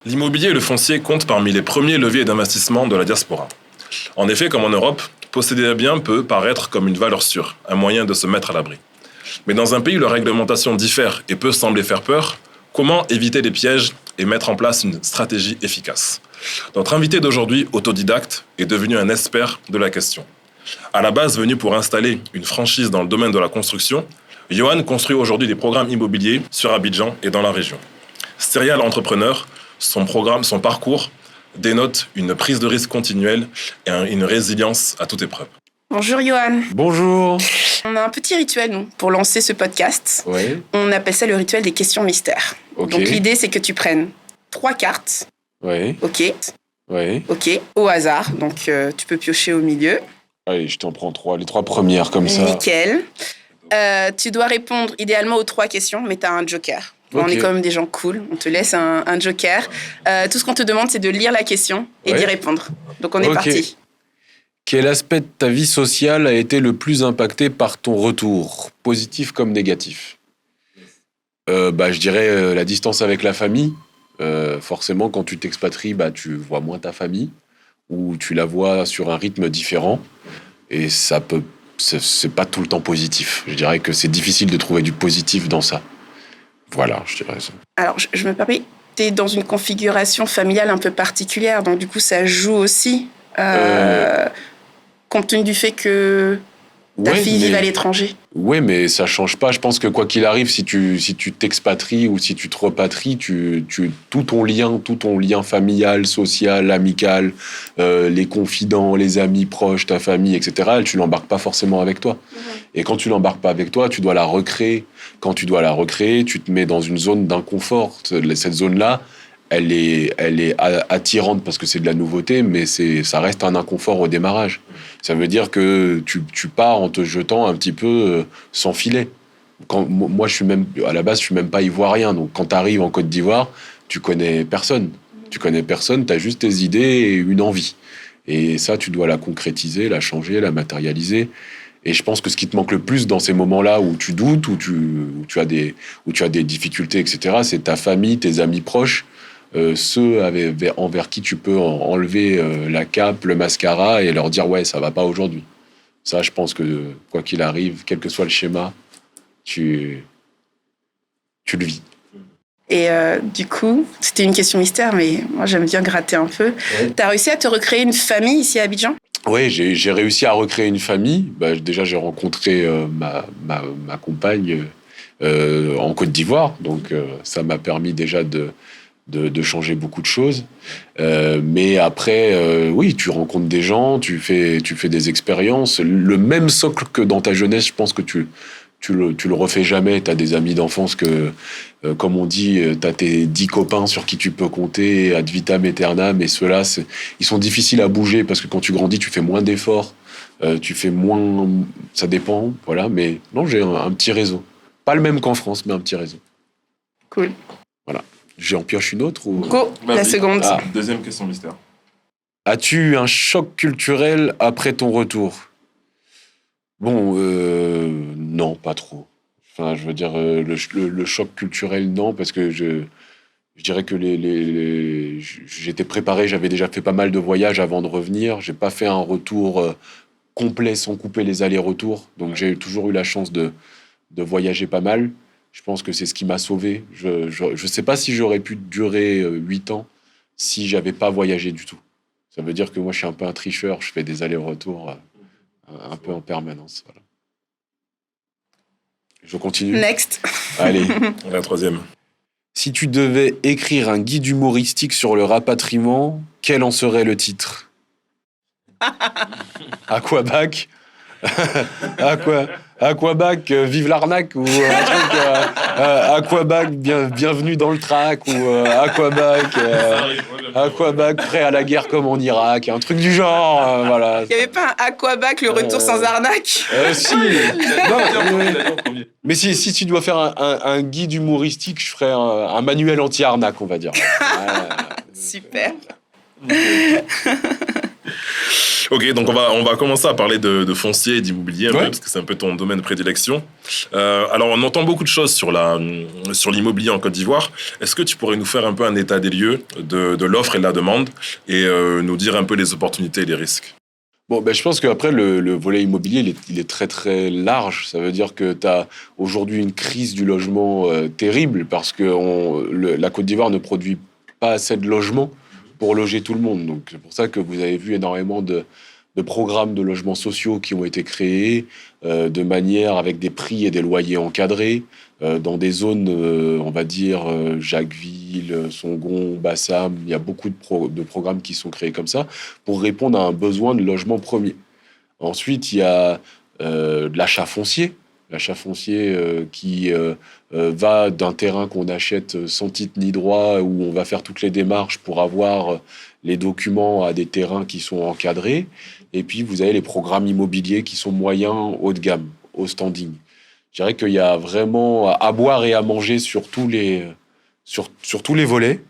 L'immobilier et le foncier comptent parmi les premiers leviers d'investissement de la diaspora. En effet, comme en Europe, posséder un bien peut paraître comme une valeur sûre, un moyen de se mettre à l'abri. Mais dans un pays où la réglementation diffère et peut sembler faire peur, comment éviter les pièges et mettre en place une stratégie efficace? Notre invité d'aujourd'hui, autodidacte, est devenu un expert de la question. À la base venu pour installer une franchise dans le domaine de la construction, Yohan construit aujourd'hui des programmes immobiliers sur Abidjan et dans la région. Serial entrepreneur, son parcours dénote une prise de risque continuelle et une résilience à toute épreuve. Bonjour Yohan. Bonjour. On a un petit rituel, nous, pour lancer ce podcast. Ouais. On appelle ça le rituel des questions mystères. Ok. Donc l'idée, c'est que tu prennes 3 cartes. Ouais. Ok. Ouais. Ok. Au hasard. Donc tu peux piocher au milieu. Allez, je t'en prends 3, les 3 premières comme ça. Nickel. Tu dois répondre idéalement aux 3 questions, mais tu as un joker. On est quand même des gens cool. On te laisse un joker. Tout ce qu'on te demande, c'est de lire la question et d'y répondre. Donc on est parti. Quel aspect de ta vie sociale a été le plus impacté par ton retour, positif comme négatif? Je dirais la distance avec la famille. Forcément, quand tu t'expatries, tu vois moins ta famille ou tu la vois sur un rythme différent. Et c'est pas tout le temps positif. Je dirais que c'est difficile de trouver du positif dans ça. Voilà, je dirais ça. Alors, je me permets, tu es dans une configuration familiale un peu particulière, donc du coup, ça joue aussi, compte tenu du fait que ta fille vive à l'étranger. Oui, mais ça change pas. Je pense que quoi qu'il arrive, si tu t'expatries ou si tu te repatries, tout ton lien familial, social, amical, les confidents, les amis proches, ta famille, etc., tu l'embarques pas forcément avec toi. Et quand tu l'embarques pas avec toi, tu dois la recréer. Quand tu dois la recréer, tu te mets dans une zone d'inconfort. Cette zone-là, elle est attirante parce que c'est de la nouveauté, mais ça reste un inconfort au démarrage. Ça veut dire que tu pars en te jetant un petit peu sans filet. Moi, à la base, je suis même pas ivoirien. Donc, quand tu arrives en Côte d'Ivoire, tu connais personne. Tu as juste tes idées et une envie. Et ça, tu dois la concrétiser, la changer, la matérialiser. Et je pense que ce qui te manque le plus dans ces moments-là où tu doutes, où tu as des difficultés, etc., c'est ta famille, tes amis proches, ceux envers qui tu peux enlever la cape, le mascara et leur dire « ouais, ça va pas aujourd'hui ». Ça, je pense que quoi qu'il arrive, quel que soit le schéma, tu le vis. Et du coup, c'était une question mystère, mais moi, j'aime bien gratter un peu. Ouais. Tu as réussi à te recréer une famille ici à Abidjan ? Oui, j'ai réussi à recréer une famille. Déjà, j'ai rencontré ma compagne en Côte d'Ivoire. Donc, ça m'a permis déjà de changer beaucoup de choses. Mais après, oui, tu rencontres des gens, tu fais des expériences. Le même socle que dans ta jeunesse, je pense que tu le refais jamais. Tu as des amis d'enfance que, comme on dit, tu as tes 10 copains sur qui tu peux compter ad vitam aeternam. Et ceux-là, ils sont difficiles à bouger parce que quand tu grandis, tu fais moins d'efforts. Tu fais moins... Ça dépend, voilà. Mais non, j'ai un petit réseau. Pas le même qu'en France, mais un petit réseau. Cool. Voilà. J'en pioche une autre ou... Go, la seconde. Deuxième question mystère. As-tu eu un choc culturel après ton retour? Bon, non, pas trop. Enfin, je veux dire, le choc culturel, non, parce que je dirais que j'étais préparé, j'avais déjà fait pas mal de voyages avant de revenir. J'ai pas fait un retour complet sans couper les allers-retours. Donc, j'ai toujours eu la chance de voyager pas mal. Je pense que c'est ce qui m'a sauvé. Je sais pas si j'aurais pu durer 8 ans si j'avais pas voyagé du tout. Ça veut dire que moi, je suis un peu un tricheur. Je fais des allers-retours un peu en permanence. Voilà. Je continue. Next. Allez. La troisième. Si tu devais écrire un guide humoristique sur le rapatriement, quel en serait le titre? Aquabac. Aquabac, vive l'arnaque, ou un truc Aquabac, bienvenue dans le track, ou Aquabac, prêt à la guerre comme en Irak, un truc du genre, voilà. Il n'y avait pas un Aquabac, le retour sans arnaque? Si. Non, mais si tu dois faire un guide humoristique, je ferais un manuel anti-arnaque, on va dire. Super. Ok, donc on va commencer à parler de foncier et d'immobilier un peu, parce que c'est un peu ton domaine de prédilection. Alors, on entend beaucoup de choses sur l'immobilier en Côte d'Ivoire. Est-ce que tu pourrais nous faire un peu un état des lieux de l'offre et de la demande et nous dire un peu les opportunités et les risques? Bon, je pense qu'après, le volet immobilier, il est très, très large. Ça veut dire que tu as aujourd'hui une crise du logement terrible parce que la Côte d'Ivoire ne produit pas assez de logements pour loger tout le monde. Donc, c'est pour ça que vous avez vu énormément de programmes de logements sociaux qui ont été créés de manière avec des prix et des loyers encadrés dans des zones, on va dire, Jacquesville, Songon, Bassam. Il y a beaucoup de programmes qui sont créés comme ça pour répondre à un besoin de logement premier. Ensuite, il y a de l'achat foncier. L'achat foncier qui va d'un terrain qu'on achète sans titre ni droit, où on va faire toutes les démarches pour avoir les documents à des terrains qui sont encadrés. Et puis, vous avez les programmes immobiliers qui sont moyens, haut de gamme, au standing. Je dirais qu'il y a vraiment à boire et à manger sur tous les volets.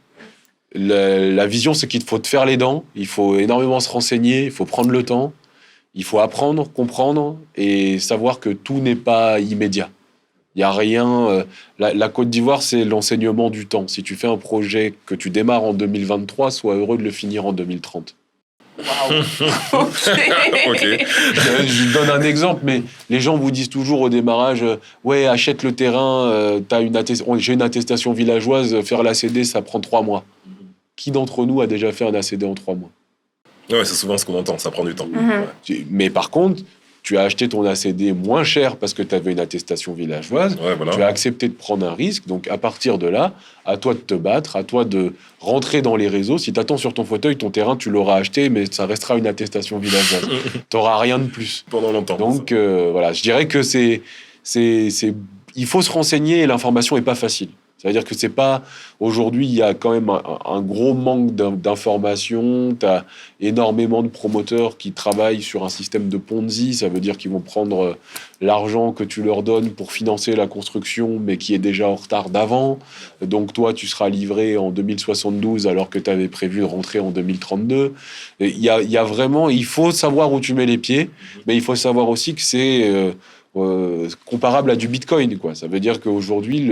La vision, c'est qu'il faut te faire les dents, il faut énormément se renseigner, il faut prendre le temps. Il faut apprendre, comprendre et savoir que tout n'est pas immédiat. Il n'y a rien... La Côte d'Ivoire, c'est l'enseignement du temps. Si tu fais un projet que tu démarres en 2023, sois heureux de le finir en 2030. Wow. Ok. Je donne un exemple, mais les gens vous disent toujours au démarrage ouais, achète le terrain, j'ai une attestation villageoise, faire l'ACD, ça prend 3 mois. Qui d'entre nous a déjà fait un ACD en 3 mois? Ouais, c'est souvent ce qu'on entend, ça prend du temps. Ouais. Mais par contre, tu as acheté ton ACD moins cher parce que tu avais une attestation villageoise. Ouais, voilà. Tu as accepté de prendre un risque. Donc, à partir de là, à toi de te battre, à toi de rentrer dans les réseaux. Si tu attends sur ton fauteuil, ton terrain, tu l'auras acheté, mais ça restera une attestation villageoise. Tu n'auras rien de plus. Pendant longtemps. Donc, voilà, je dirais que il faut se renseigner et l'information n'est pas facile. C'est-à-dire que c'est pas... Aujourd'hui, il y a quand même un gros manque d'informations. Tu as énormément de promoteurs qui travaillent sur un système de Ponzi. Ça veut dire qu'ils vont prendre l'argent que tu leur donnes pour financer la construction, mais qui est déjà en retard d'avant. Donc toi, tu seras livré en 2072 alors que tu avais prévu de rentrer en 2032. Il y a vraiment... Il faut savoir où tu mets les pieds, mais il faut savoir aussi que c'est... comparable à du Bitcoin, quoi. Ça veut dire qu'aujourd'hui,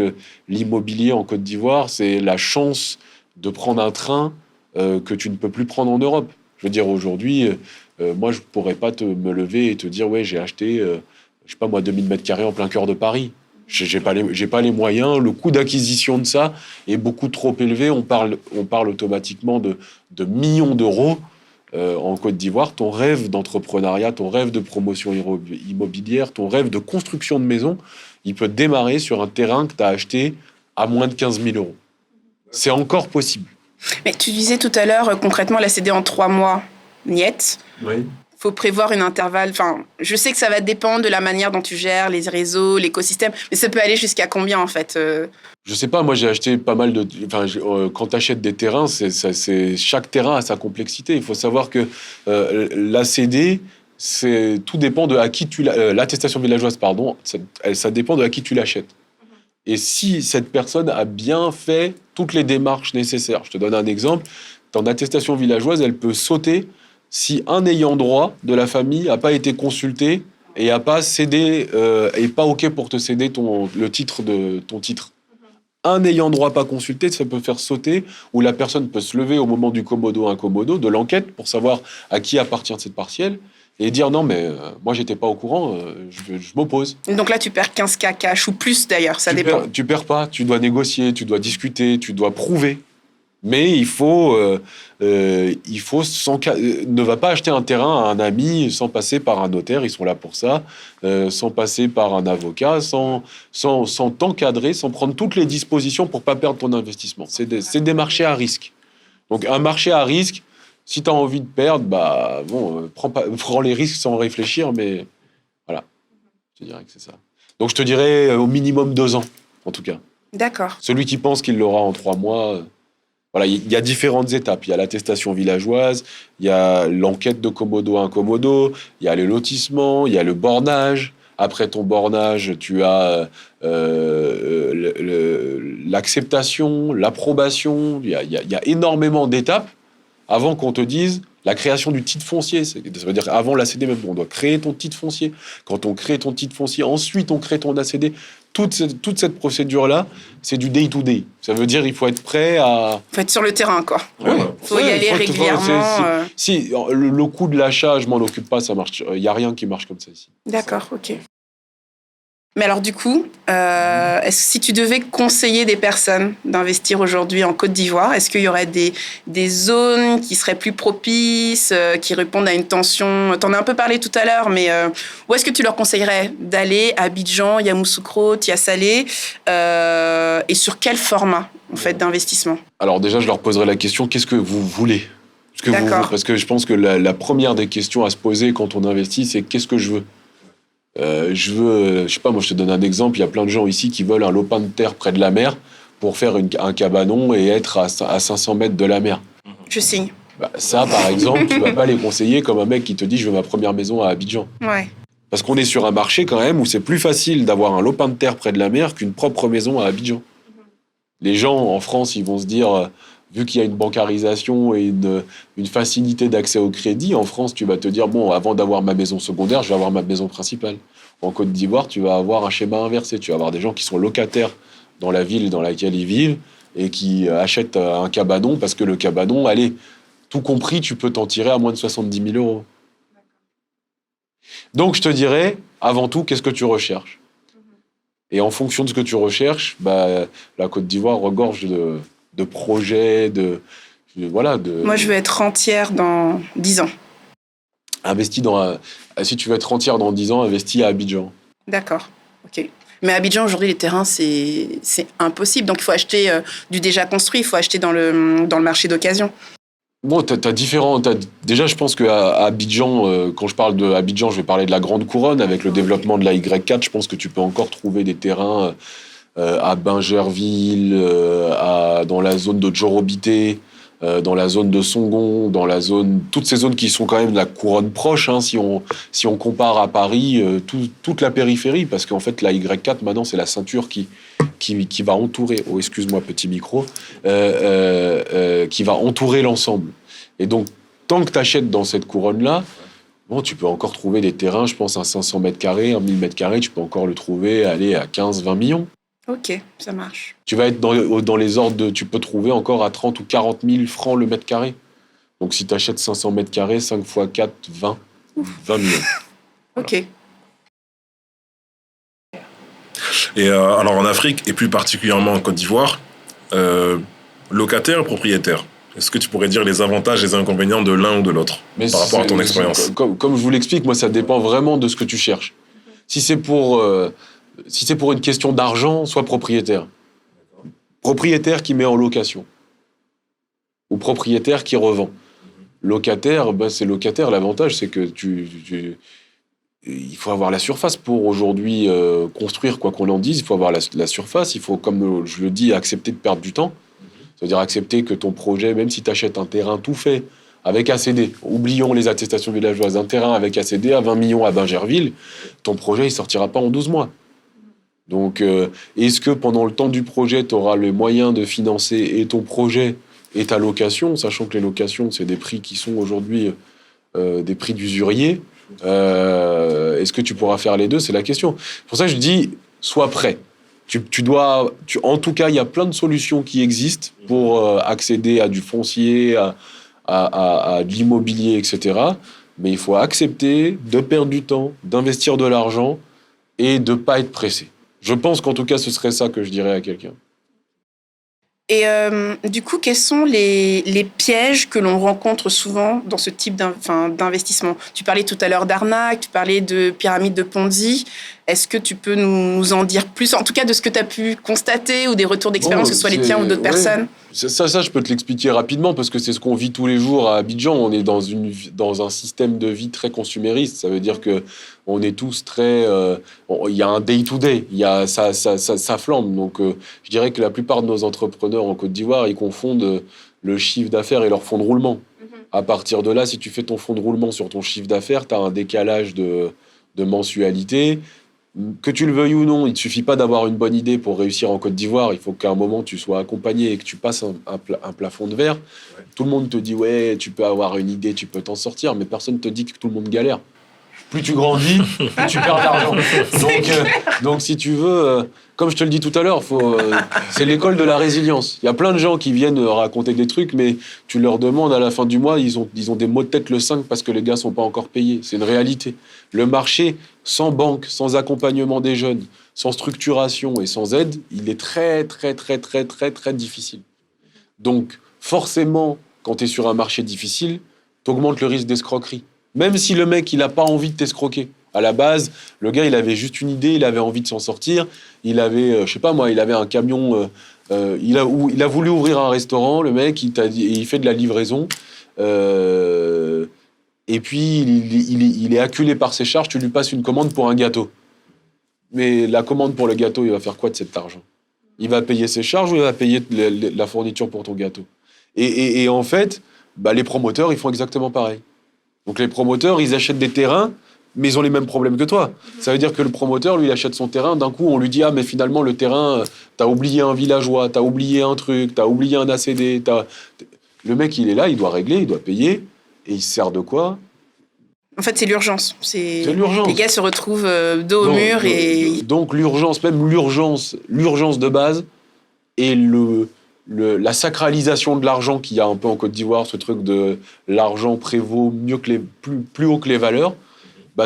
l'immobilier en Côte d'Ivoire, c'est la chance de prendre un train que tu ne peux plus prendre en Europe. Je veux dire, aujourd'hui, moi, je ne pourrais pas me lever et te dire, ouais, j'ai acheté, je sais pas moi, 2000 mètres carrés en plein cœur de Paris. J'ai pas les moyens. Le coût d'acquisition de ça est beaucoup trop élevé. On parle automatiquement de millions d'euros. En Côte d'Ivoire, ton rêve d'entrepreneuriat, ton rêve de promotion immobilière, ton rêve de construction de maison, il peut démarrer sur un terrain que tu as acheté à moins de 15 000 euros. C'est encore possible. Mais tu disais tout à l'heure, concrètement, la CD en 3 mois, niet. Oui. Il faut prévoir un intervalle. Enfin, je sais que ça va dépendre de la manière dont tu gères les réseaux, l'écosystème, mais ça peut aller jusqu'à combien, en fait Je sais pas, moi j'ai acheté pas mal de... quand tu achètes des terrains, chaque terrain a sa complexité. Il faut savoir que l'ACD, tout dépend de à qui tu l'attestation villageoise, pardon, ça dépend de à qui tu l'achètes. Et si cette personne a bien fait toutes les démarches nécessaires. Je te donne un exemple. Ton attestation villageoise, elle peut sauter si un ayant droit de la famille n'a pas été consulté et n'a pas cédé, et pas OK pour te céder le titre de ton titre. Un ayant droit pas consulté, ça peut faire sauter, ou la personne peut se lever au moment du commodo incommodo, de l'enquête, pour savoir à qui appartient cette partielle, et dire non, mais moi, j'étais pas au courant, je m'oppose. Donc là, tu perds 15K cash, ou plus d'ailleurs, ça dépend. Tu perds pas, tu dois négocier, tu dois discuter, tu dois prouver. Mais il faut ne va pas acheter un terrain à un ami sans passer par un notaire, ils sont là pour ça, sans passer par un avocat, sans t'encadrer, sans prendre toutes les dispositions pour pas perdre ton investissement. C'est des marchés à risque. Donc un marché à risque, si tu as envie de perdre, prends les risques sans réfléchir, mais voilà. Je te dirais que c'est ça. Donc, je te dirais au minimum 2 ans, en tout cas. D'accord. Celui qui pense qu'il l'aura en 3 mois... Voilà, il y a différentes étapes. Il y a l'attestation villageoise, il y a l'enquête de commodo à incommodo, il y a le lotissement, il y a le bornage. Après ton bornage, tu as l'acceptation, l'approbation. Il y a énormément d'étapes avant qu'on te dise la création du titre foncier. Ça veut dire avant l'ACD même, on doit créer ton titre foncier. Quand on crée ton titre foncier, ensuite on crée ton ACD. Toute cette procédure-là, c'est du day-to-day. Ça veut dire qu'il faut être prêt à... Il faut être sur le terrain, quoi. Ouais. Faut y aller régulièrement. Si le coût de l'achat, je m'en occupe pas, ça marche. Il n'y a rien qui marche comme ça ici. D'accord, ok. Mais alors du coup, si tu devais conseiller des personnes d'investir aujourd'hui en Côte d'Ivoire, est-ce qu'il y aurait des zones qui seraient plus propices, qui répondent à une tension? T'en as un peu parlé tout à l'heure, mais où est-ce que tu leur conseillerais d'aller? À Abidjan, Yamoussoukro, Tiasalé, et sur quel format en fait d'investissement? Alors déjà, je leur poserai la question, qu'est-ce que vous voulez? Parce que je pense que la première des questions à se poser quand on investit, c'est qu'est-ce que je veux? Je veux, je sais pas, moi je te donne un exemple, il y a plein de gens ici qui veulent un lopin de terre près de la mer pour faire un cabanon et être à 500 mètres de la mer. Je signe. Ça, par exemple, tu vas pas les conseiller comme un mec qui te dit je veux ma première maison à Abidjan. Ouais. Parce qu'on est sur un marché quand même où c'est plus facile d'avoir un lopin de terre près de la mer qu'une propre maison à Abidjan. Les gens en France, ils vont se dire... Vu qu'il y a une bancarisation et une facilité d'accès au crédit, en France, tu vas te dire, bon, avant d'avoir ma maison secondaire, je vais avoir ma maison principale. En Côte d'Ivoire, tu vas avoir un schéma inversé. Tu vas avoir des gens qui sont locataires dans la ville dans laquelle ils vivent et qui achètent un cabanon parce que le cabanon, allez, tout compris, tu peux t'en tirer à moins de 70 000 euros. Donc, je te dirais, avant tout, qu'est-ce que tu recherches? Et en fonction de ce que tu recherches, la Côte d'Ivoire regorge de projets, Moi, je veux être rentière dans 10 ans. Si tu veux être rentière dans 10 ans, investis à Abidjan. D'accord, ok. Mais à Abidjan, aujourd'hui, les terrains, c'est impossible. Donc, il faut acheter du déjà construit, il faut acheter dans le marché d'occasion. Bon, déjà, je pense qu'à Abidjan, quand je parle d'Abidjan, je vais parler de la Grande Couronne. Avec le développement de la Y4, je pense que tu peux encore trouver des terrains... à Bingerville, dans la zone de Djorobité, dans la zone de Songon, toutes ces zones qui sont quand même de la couronne proche, hein, si on compare à Paris, toute la périphérie, parce qu'en fait la Y4 maintenant c'est la ceinture qui va entourer, excuse-moi petit micro, qui va entourer l'ensemble. Et donc tant que tu achètes dans cette couronne-là, bon, tu peux encore trouver des terrains, je pense à 500 mètres carrés, 1000 mètres carrés, tu peux encore le trouver, aller à 15-20 millions. Ok, ça marche. Tu vas être dans les ordres tu peux trouver encore à 30 ou 40 000 francs le mètre carré. Donc si tu achètes 500 mètres carrés, 5 x 4, 20 millions. Ok. Et alors en Afrique, et plus particulièrement en Côte d'Ivoire, locataire ou propriétaire, est-ce que tu pourrais dire les avantages et les inconvénients de l'un ou de l'autre par rapport à ton expérience? Comme je vous l'explique, moi ça dépend vraiment de ce que tu cherches. Si c'est pour une question d'argent, sois propriétaire. Propriétaire qui met en location. Ou propriétaire qui revend. Locataire, c'est locataire. L'avantage, c'est que il faut avoir la surface pour aujourd'hui construire, quoi qu'on en dise. Il faut avoir la surface. Il faut, comme je le dis, accepter de perdre du temps. C'est-à-dire accepter que ton projet, même si tu achètes un terrain tout fait, avec ACD, oublions les attestations villageoises, un terrain avec ACD à 20 millions à Bingerville, ton projet, il sortira pas en 12 mois. Donc, est-ce que pendant le temps du projet, tu auras les moyens de financer et ton projet et ta location, sachant que les locations, c'est des prix qui sont aujourd'hui des prix d'usurier. Est-ce que tu pourras faire les deux? C'est la question. Pour ça, je dis, sois prêt. En tout cas, il y a plein de solutions qui existent pour accéder à du foncier, à de l'immobilier, etc. Mais il faut accepter de perdre du temps, d'investir de l'argent et de ne pas être pressé. Je pense qu'en tout cas, ce serait ça que je dirais à quelqu'un. Et du coup, quels sont les pièges que l'on rencontre souvent dans ce type d'investissement? Tu parlais tout à l'heure d'arnaque, tu parlais de pyramide de Ponzi. Est-ce que tu peux nous en dire plus, en tout cas de ce que tu as pu constater ou des retours d'expérience, que ce soit les tiens ou d'autres personnes? Ça, je peux te l'expliquer rapidement parce que c'est ce qu'on vit tous les jours à Abidjan. On est dans un système de vie très consumériste. Ça veut dire que On est tous très... Il y a un day-to-day, ça flambe. Donc, je dirais que la plupart de nos entrepreneurs en Côte d'Ivoire, ils confondent le chiffre d'affaires et leur fonds de roulement. À partir de là, si tu fais ton fonds de roulement sur ton chiffre d'affaires, tu as un décalage de mensualité. Que tu le veuilles ou non, il ne suffit pas d'avoir une bonne idée pour réussir en Côte d'Ivoire. Il faut qu'à un moment, tu sois accompagné et que tu passes un plafond de verre. Ouais. Tout le monde te dit, ouais, tu peux avoir une idée, tu peux t'en sortir, mais personne ne te dit que tout le monde galère. Plus tu grandis, plus tu perds d'argent. Donc, si tu veux, comme je te le dis tout à l'heure, c'est l'école de la résilience. Il y a plein de gens qui viennent raconter des trucs, mais tu leur demandes à la fin du mois, ils ont des maux de tête le 5 parce que les gars ne sont pas encore payés. C'est une réalité. Le marché, sans banque, sans accompagnement des jeunes, sans structuration et sans aide, il est très, très, très, très, très, très difficile. Donc, forcément, quand tu es sur un marché difficile, tu augmentes le risque d'escroquerie. Même si le mec, il n'a pas envie de t'escroquer. À la base, le gars, il avait juste une idée, il avait envie de s'en sortir. Il avait, je sais pas moi, il avait un camion. Il a voulu ouvrir un restaurant, le mec, il fait de la livraison. Et puis, il est acculé par ses charges, tu lui passes une commande pour un gâteau. Mais la commande pour le gâteau, il va faire quoi de cet argent ? Il va payer ses charges ou il va payer la fourniture pour ton gâteau ? Et en fait, les promoteurs, ils font exactement pareil. Donc les promoteurs, ils achètent des terrains, mais ils ont les mêmes problèmes que toi. Ça veut dire que le promoteur, lui, il achète son terrain, d'un coup, on lui dit « Ah, mais finalement, le terrain, t'as oublié un villageois, t'as oublié un truc, t'as oublié un ACD. » Le mec, il est là, il doit régler, il doit payer, et il se sert de quoi ? En fait, c'est l'urgence. C'est l'urgence. Les gars se retrouvent dos au mur et... Donc l'urgence, même l'urgence de base, et la sacralisation de l'argent qu'il y a un peu en Côte d'Ivoire, ce truc de l'argent prévaut mieux que plus haut que les valeurs,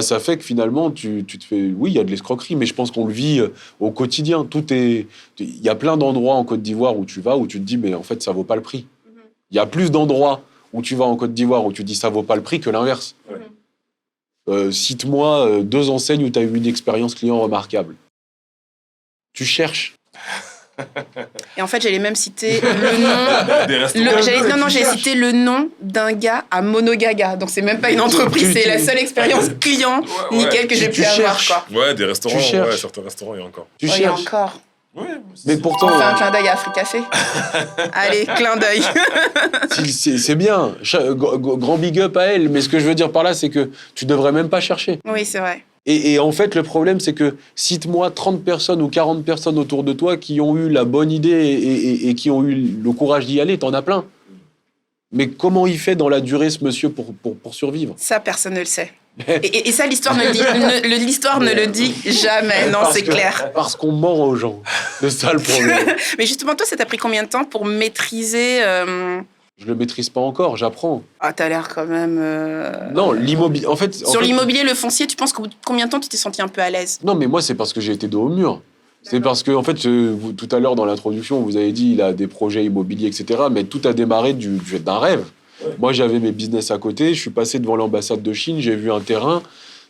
ça fait que finalement, tu te fais... Oui, il y a de l'escroquerie, mais je pense qu'on le vit au quotidien. Il y a plein d'endroits en Côte d'Ivoire où tu vas, où tu te dis, mais en fait, ça vaut pas le prix. Il y a plus d'endroits où tu vas en Côte d'Ivoire où tu dis, ça vaut pas le prix que l'inverse. Cite-moi 2 enseignes où tu as eu une expérience client remarquable. Tu cherches. Et en fait, j'allais même citer le nom. J'ai cité le nom d'un gars à Monogaga. Donc, c'est même pas une entreprise, c'est la seule expérience client nickel que j'ai pu avoir. Quoi. Ouais, des restaurants, certains restaurants, il y a encore. Il y a encore. Ouais, mais pourtant, on fait un clin d'œil à Africafé. Allez, clin d'œil. c'est bien. Grand big up à elle. Mais ce que je veux dire par là, c'est que tu devrais même pas chercher. Oui, c'est vrai. Et en fait, le problème, c'est que cite-moi 30 personnes ou 40 personnes autour de toi qui ont eu la bonne idée et qui ont eu le courage d'y aller. T'en as plein. Mais comment il fait dans la durée, ce monsieur, pour survivre ? Ça, personne ne le sait. Et ça, l'histoire ne le dit jamais. Non, c'est clair. Parce qu'on ment aux gens. C'est ça le problème. Mais justement, toi, ça t'a pris combien de temps pour maîtriser Je le maîtrise pas encore, j'apprends. Ah, t'as l'air quand même... Non, l'immobilier... l'immobilier, le foncier, tu penses qu'au bout de combien de temps tu t'es senti un peu à l'aise ? Non, mais moi, c'est parce que j'ai été dos au mur. C'est parce que, en fait, tout à l'heure, dans l'introduction, vous avez dit il a des projets immobiliers, etc. Mais tout a démarré d'un rêve. Ouais. Moi, j'avais mes business à côté. Je suis passé devant l'ambassade de Chine. J'ai vu un terrain.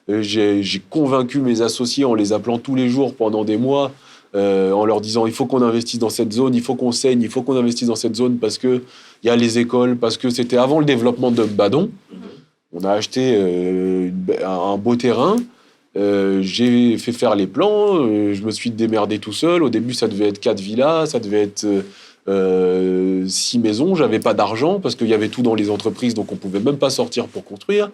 J'ai convaincu mes associés en les appelant tous les jours pendant des mois, en leur disant il faut qu'on investisse dans cette zone, il faut qu'on saigne, il faut qu'on investisse dans cette zone parce qu'il y a les écoles, parce que c'était avant le développement de Badon. On a acheté un beau terrain. J'ai fait faire les plans, je me suis démerdé tout seul. Au début, ça devait être 4 villas, ça devait être 6 maisons. J'avais pas d'argent parce qu'il y avait tout dans les entreprises, donc on pouvait même pas sortir pour construire.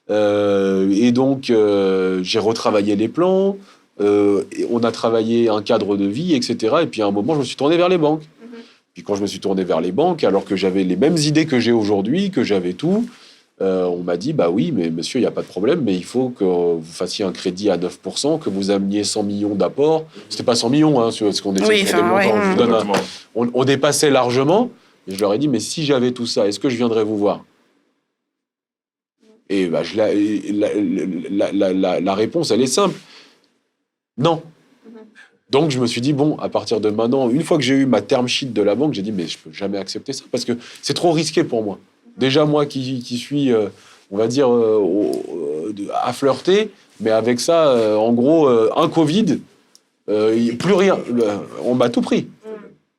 Et donc, j'ai retravaillé les plans, on a travaillé un cadre de vie, etc. Et puis à un moment, je me suis tourné vers les banques. Puis quand je me suis tourné vers les banques, alors que j'avais les mêmes idées que j'ai aujourd'hui, que j'avais tout, on m'a dit, bah oui, mais monsieur, il n'y a pas de problème, mais il faut que vous fassiez un crédit à 9%, que vous ameniez 100 millions d'apports. C'était pas 100 millions, hein, parce qu'on était on dépassait largement. Et je leur ai dit, mais si j'avais tout ça, est-ce que je viendrais vous voir ? Et bah, la réponse, elle est simple. Non. Donc, je me suis dit, bon, à partir de maintenant, une fois que j'ai eu ma term sheet de la banque, j'ai dit, mais je peux jamais accepter ça, parce que c'est trop risqué pour moi. Déjà, moi qui suis, on va dire, à flirter, mais avec ça, en gros, un Covid, plus rien. On m'a tout pris.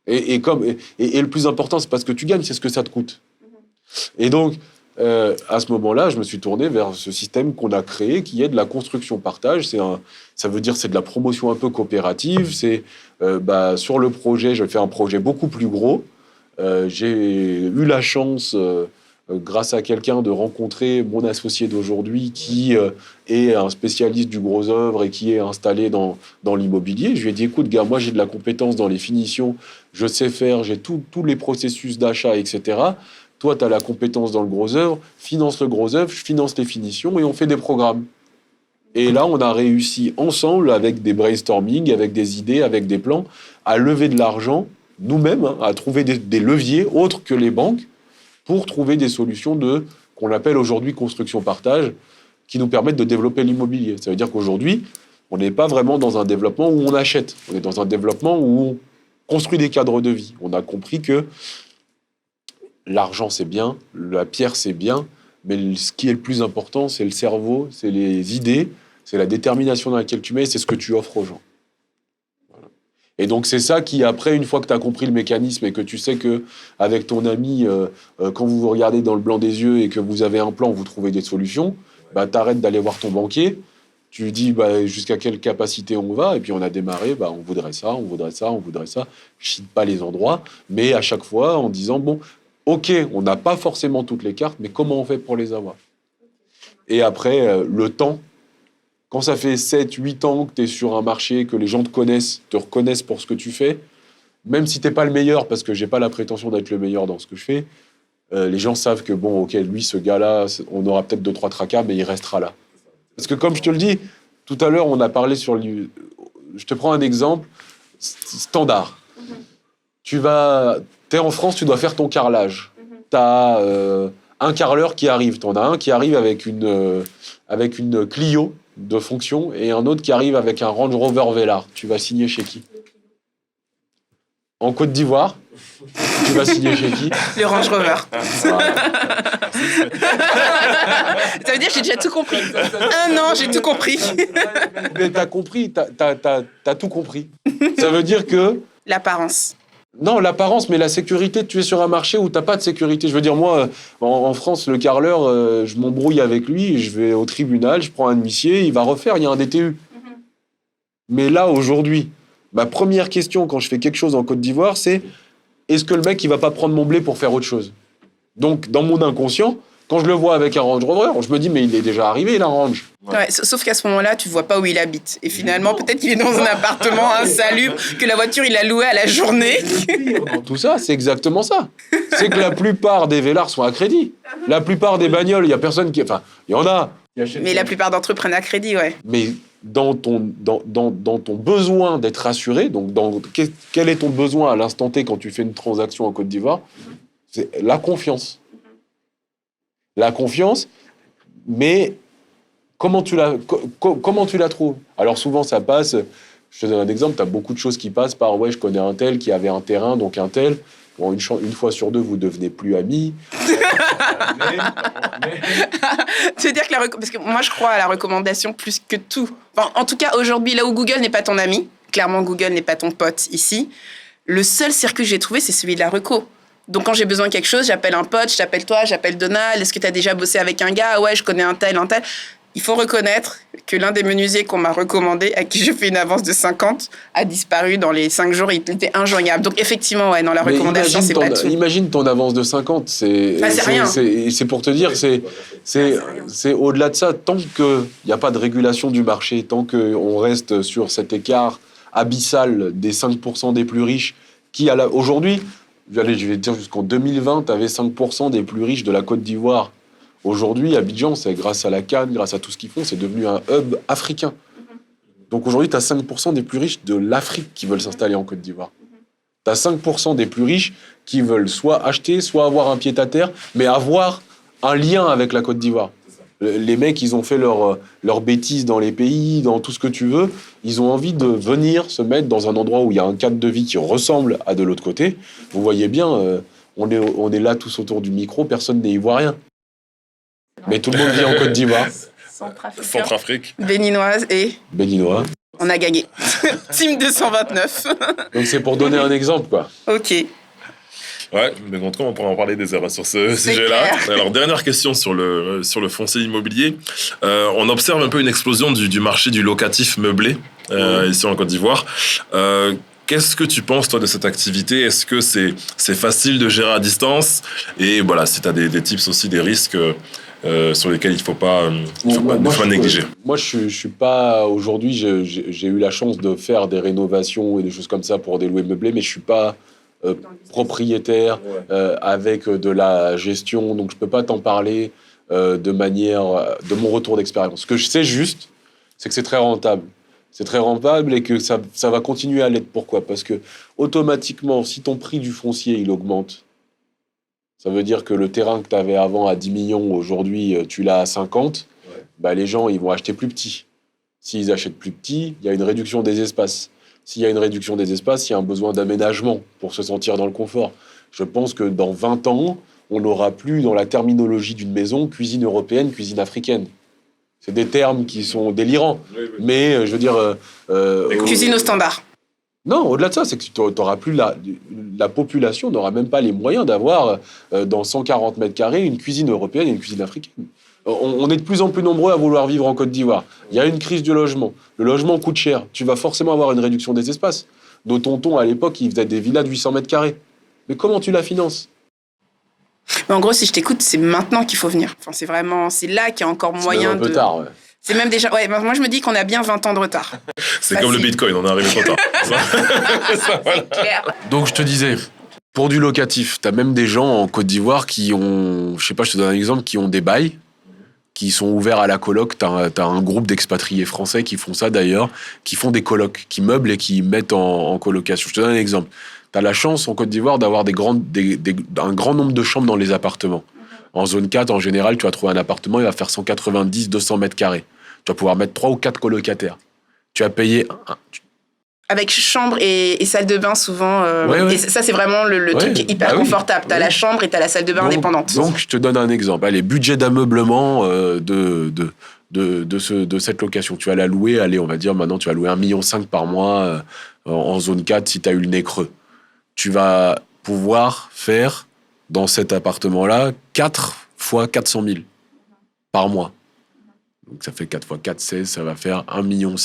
Et le plus important, c'est pas ce que tu gagnes, c'est ce que ça te coûte. Et donc, à ce moment-là, je me suis tourné vers ce système qu'on a créé, qui est de la construction-partage. Ça veut dire c'est de la promotion un peu coopérative. C'est sur le projet, je fais un projet beaucoup plus gros. J'ai eu la chance, grâce à quelqu'un, de rencontrer mon associé d'aujourd'hui qui est un spécialiste du gros œuvre et qui est installé dans l'immobilier. Je lui ai dit, écoute, gars, moi j'ai de la compétence dans les finitions, je sais faire, j'ai tous les processus d'achat, etc. Toi, tu as la compétence dans le gros œuvre, finance le gros œuvre, je finance les finitions et on fait des programmes. Et là, on a réussi ensemble, avec des brainstorming, avec des idées, avec des plans, à lever de l'argent nous-mêmes, à trouver des leviers autres que les banques pour trouver des solutions qu'on appelle aujourd'hui construction-partage, qui nous permettent de développer l'immobilier. Ça veut dire qu'aujourd'hui, on n'est pas vraiment dans un développement où on achète. On est dans un développement où on construit des cadres de vie. On a compris que l'argent, c'est bien, la pierre, c'est bien, mais ce qui est le plus important, c'est le cerveau, c'est les idées, c'est la détermination dans laquelle tu mets, c'est ce que tu offres aux gens. Voilà. Et donc, c'est ça qui, après, une fois que tu as compris le mécanisme et que tu sais qu'avec ton ami, quand vous vous regardez dans le blanc des yeux et que vous avez un plan, vous trouvez des solutions, tu arrêtes d'aller voir ton banquier, tu lui dis jusqu'à quelle capacité on va, et puis on a démarré, on voudrait ça, on voudrait ça, on voudrait ça. Je ne cite pas les endroits, mais à chaque fois en disant, OK, on n'a pas forcément toutes les cartes, mais comment on fait pour les avoir? Et après, le temps, quand ça fait 7, 8 ans que tu es sur un marché, que les gens te reconnaissent pour ce que tu fais, même si tu n'es pas le meilleur, parce que je n'ai pas la prétention d'être le meilleur dans ce que je fais, les gens savent que, OK, lui, ce gars-là, on aura peut-être 2-3 tracas, mais il restera là. Parce que comme je te le dis, tout à l'heure, on a parlé je te prends un exemple standard. T'es en France, tu dois faire ton carrelage. T'as un carreleur qui arrive. T'en as un qui arrive avec une Clio de fonction et un autre qui arrive avec un Range Rover Velar. Tu vas signer chez qui? En Côte d'Ivoire, tu vas signer chez qui? Le Range Rover. Voilà. Ça veut dire que j'ai déjà tout compris. Un an, j'ai tout compris. Mais t'as compris, t'as tout compris. Ça veut dire que... L'apparence. Non, l'apparence, mais la sécurité, tu es sur un marché où tu n'as pas de sécurité. Je veux dire, moi, en France, le carreleur, je m'embrouille avec lui, je vais au tribunal, je prends un huissier, il va refaire, il y a un DTU. Mais là, aujourd'hui, ma première question quand je fais quelque chose en Côte d'Ivoire, c'est est-ce que le mec, il va pas prendre mon blé pour faire autre chose? Donc, dans mon inconscient, quand je le vois avec un Range Rover, je me dis, mais il est déjà arrivé, la Range. Ouais, sauf qu'à ce moment-là, tu vois pas où il habite. Et finalement, peut-être qu'il est dans un appartement insalubre, que la voiture, il a loué à la journée. Tout ça, c'est exactement ça. C'est que la plupart des Vélars sont à crédit. La plupart des bagnoles, il y a personne qui... Enfin, il y en a. Mais la plupart d'entre eux prennent à crédit, ouais. Mais dans ton besoin d'être rassuré, donc quel est ton besoin à l'instant T quand tu fais une transaction en Côte d'Ivoire? C'est la confiance. La confiance, mais comment tu la trouves? Alors souvent, ça passe... Je te donne un exemple, tu as beaucoup de choses qui passent par « ouais, je connais un tel qui avait un terrain, donc un tel ». Bon, une fois sur deux, vous devenez plus amis. Tu veux dire que parce que moi, je crois à la recommandation plus que tout. Enfin, en tout cas, aujourd'hui, là où Google n'est pas ton ami, clairement, Google n'est pas ton pote ici, le seul circuit que j'ai trouvé, c'est celui de la reco. Donc, quand j'ai besoin de quelque chose, j'appelle un pote, je t'appelle toi, j'appelle Donald. Est-ce que tu as déjà bossé avec un gars? Ouais, je connais un tel, un tel. Il faut reconnaître que l'un des menuisiers qu'on m'a recommandé, à qui je fais une avance de 50, a disparu dans les 5 jours. Il était injoignable. Donc, effectivement, ouais, dans la recommandation, c'est pas tout. Imagine ton avance de 50. C'est rien. C'est pour te dire, c'est au-delà de ça. Tant qu'il n'y a pas de régulation du marché, tant qu'on reste sur cet écart abyssal des 5% des plus riches, qui, aujourd'hui, je vais te dire jusqu'en 2020, tu avais 5% des plus riches de la Côte d'Ivoire. Aujourd'hui, Abidjan, c'est grâce à la canne, grâce à tout ce qu'ils font, c'est devenu un hub africain. Donc aujourd'hui, tu as 5% des plus riches de l'Afrique qui veulent s'installer en Côte d'Ivoire. Tu as 5% des plus riches qui veulent soit acheter, soit avoir un pied-à-terre, mais avoir un lien avec la Côte d'Ivoire. Les mecs, ils ont fait leur bêtises dans les pays, dans tout ce que tu veux. Ils ont envie de venir se mettre dans un endroit où il y a un cadre de vie qui ressemble à de l'autre côté. Vous voyez bien, on est là tous autour du micro, personne n'est ivoirien. Mais tout le monde vit en Côte d'Ivoire. Centrafrique. Béninoise et... Béninois. On a gagné. Team 229. Donc c'est pour donner un exemple, quoi. Ok. Ouais, mais en tout cas, on pourra en parler des heures sur ce sujet-là. Alors, dernière question sur le foncier immobilier. On observe un peu une explosion du marché du locatif meublé ici en Côte d'Ivoire. Qu'est-ce que tu penses, toi, de cette activité? Est-ce que c'est facile de gérer à distance? Et voilà, si tu as des tips aussi, des risques sur lesquels il ne faut pas négliger. Moi, je suis pas... Aujourd'hui, j'ai eu la chance de faire des rénovations et des choses comme ça pour des louets meublés, mais je ne suis pas propriétaire avec de la gestion, donc je ne peux pas t'en parler de mon retour d'expérience. Ce que je sais juste, c'est que c'est très rentable. C'est très rentable et que ça va continuer à l'être. Pourquoi ? Parce que automatiquement, si ton prix du foncier il augmente, ça veut dire que le terrain que tu avais avant à 10 millions, aujourd'hui, tu l'as à 50, bah, les gens ils vont acheter plus petit. S'ils achètent plus petit, il y a une réduction des espaces. S'il y a une réduction des espaces, il y a un besoin d'aménagement pour se sentir dans le confort. Je pense que dans 20 ans, on n'aura plus, dans la terminologie d'une maison, cuisine européenne, cuisine africaine. C'est des termes qui sont délirants. Oui. Mais, je veux dire... cuisine au standard. Non, au-delà de ça, c'est que tu n'auras plus la population n'aura même pas les moyens d'avoir, dans 140 mètres carrés, une cuisine européenne et une cuisine africaine. On est de plus en plus nombreux à vouloir vivre en Côte d'Ivoire. Il y a une crise du logement. Le logement coûte cher. Tu vas forcément avoir une réduction des espaces. Nos tontons, à l'époque, ils faisaient des villas de 800 mètres carrés. Mais comment tu la finances ? Mais en gros, si je t'écoute, c'est maintenant qu'il faut venir. Enfin, c'est là qu'il y a encore moyen de... C'est un peu tard, ouais. C'est même déjà... Ouais, moi, je me dis qu'on a bien 20 ans de retard. C'est comme le Bitcoin, on est arrivé trop tard. C'est clair. Donc, je te disais, pour du locatif, tu as même des gens en Côte d'Ivoire qui ont... Je sais pas, je te donne un exemple, qui ont des bails, qui sont ouverts à la coloc. Tu as un groupe d'expatriés français qui font ça, d'ailleurs, qui font des colocs, qui meublent et qui mettent en colocation. Je te donne un exemple. Tu as la chance en Côte d'Ivoire d'avoir un grand nombre de chambres dans les appartements. En zone 4, en général, tu vas trouver un appartement, il va faire 190-200 mètres carrés. Tu vas pouvoir mettre 3 ou 4 colocataires. Tu vas payer... Avec chambre et salle de bain, souvent. Ouais. Et ça, c'est vraiment le truc qui est hyper confortable. Tu as la chambre et tu as la salle de bain indépendante. Donc, je te donne un exemple. Allez, budget d'ameublement de cette location. Tu vas la louer, allez, on va dire, maintenant, tu vas louer 1,5 million par mois en zone 4 si tu as eu le nez creux. Tu vas pouvoir faire, dans cet appartement-là, 4 fois 400 000 par mois. Donc, ça fait 4 fois 4, 16, ça va faire 1,6 million.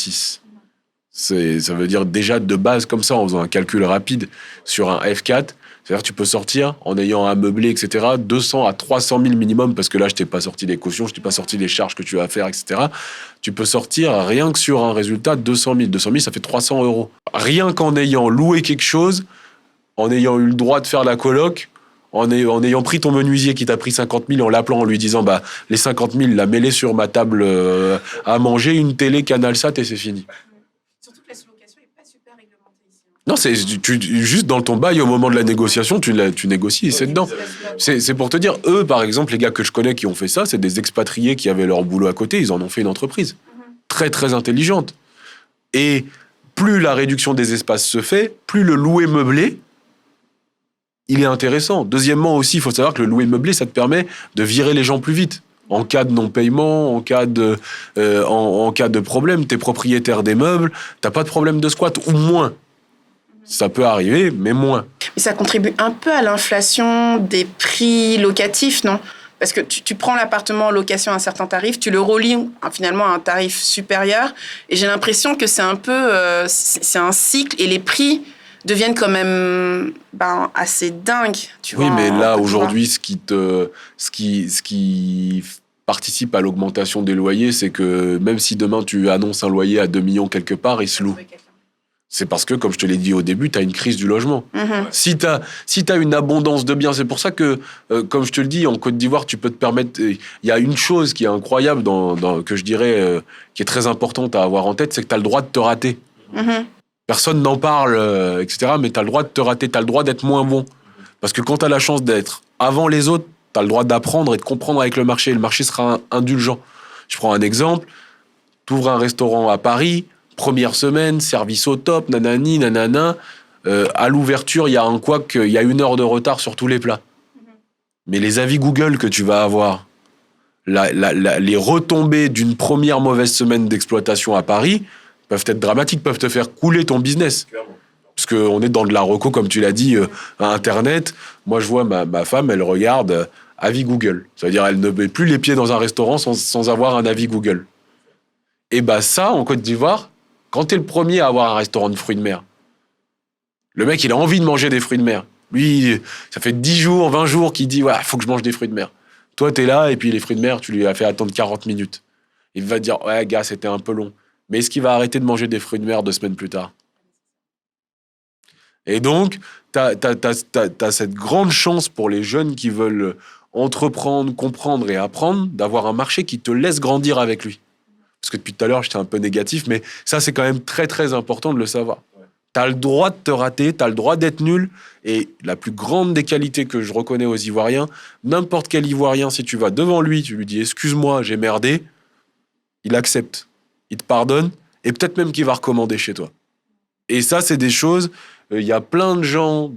Ça veut dire déjà de base, comme ça, en faisant un calcul rapide sur un F4, c'est-à-dire que tu peux sortir, en ayant ameubler, etc., 200 à 300 000 minimum, parce que là, je t'ai pas sorti les cautions, je t'ai pas sorti les charges que tu vas faire, etc. Tu peux sortir rien que sur un résultat de 200 000. 200 000, ça fait 300 €. Rien qu'en ayant loué quelque chose, en ayant eu le droit de faire la coloc, en ayant pris ton menuisier qui t'a pris 50 000, en l'appelant, en lui disant bah, les 50 000, la mets-les sur ma table à manger, une télé, CanalSat, et c'est fini. Surtout que la sous-location n'est pas super réglementée ici. Non, c'est juste dans ton bail, au moment de la négociation, tu négocies et c'est dedans. C'est pour te dire, eux, par exemple, les gars que je connais qui ont fait ça, c'est des expatriés qui avaient leur boulot à côté, ils en ont fait une entreprise. Très, très intelligente. Et plus la réduction des espaces se fait, plus le louer meublé, il est intéressant. Deuxièmement aussi, il faut savoir que le louer meublé, ça te permet de virer les gens plus vite. En cas de non-paiement, en cas de problème, t'es propriétaire des meubles, t'as pas de problème de squat, ou moins. Ça peut arriver, mais moins. Mais ça contribue un peu à l'inflation des prix locatifs, non ? Parce que tu prends l'appartement en location à un certain tarif, tu le relis finalement à un tarif supérieur, et j'ai l'impression que c'est un peu... c'est un cycle, et les prix deviennent quand même assez dingues. Tu vois, mais là, aujourd'hui, ce qui participe à l'augmentation des loyers, c'est que même si demain tu annonces un loyer à 2 millions quelque part, il se loue. C'est parce que, comme je te l'ai dit au début, tu as une crise du logement. Si tu as une abondance de biens, c'est pour ça que, comme je te le dis, en Côte d'Ivoire, tu peux te permettre... Il y a une chose qui est incroyable, que je dirais, qui est très importante à avoir en tête, c'est que tu as le droit de te rater. Personne n'en parle, etc., mais tu as le droit de te rater, tu as le droit d'être moins bon. Parce que quand tu as la chance d'être avant les autres, tu as le droit d'apprendre et de comprendre avec le marché. Le marché sera indulgent. Je prends un exemple. Tu ouvres un restaurant à Paris... Première semaine, service au top, nanani, nanana. À l'ouverture, il y a un couac, il y a 1 heure de retard sur tous les plats. Mais les avis Google que tu vas avoir, les retombées d'une première mauvaise semaine d'exploitation à Paris peuvent être dramatiques, peuvent te faire couler ton business. Parce qu'on est dans de la reco, comme tu l'as dit, à Internet. Moi, je vois ma femme, elle regarde avis Google. C'est-à-dire, elle ne met plus les pieds dans un restaurant sans avoir un avis Google. Et ça, en Côte d'Ivoire, quand t'es le premier à avoir un restaurant de fruits de mer, le mec, il a envie de manger des fruits de mer. Lui, ça fait 10 jours, 20 jours qu'il dit, ouais, faut que je mange des fruits de mer. Toi, t'es là, et puis les fruits de mer, tu lui as fait attendre 40 minutes. Il va te dire, ouais, gars, c'était un peu long. Mais est-ce qu'il va arrêter de manger des fruits de mer 2 semaines plus tard? Et donc, t'as cette grande chance pour les jeunes qui veulent entreprendre, comprendre et apprendre, d'avoir un marché qui te laisse grandir avec lui. Parce que depuis tout à l'heure, j'étais un peu négatif, mais ça, c'est quand même très, très important de le savoir. T'as le droit de te rater, t'as le droit d'être nul, et la plus grande des qualités que je reconnais aux Ivoiriens, n'importe quel Ivoirien, si tu vas devant lui, tu lui dis « excuse-moi, j'ai merdé », il accepte, il te pardonne, et peut-être même qu'il va recommander chez toi. Et ça, c'est des choses, il y a plein de gens,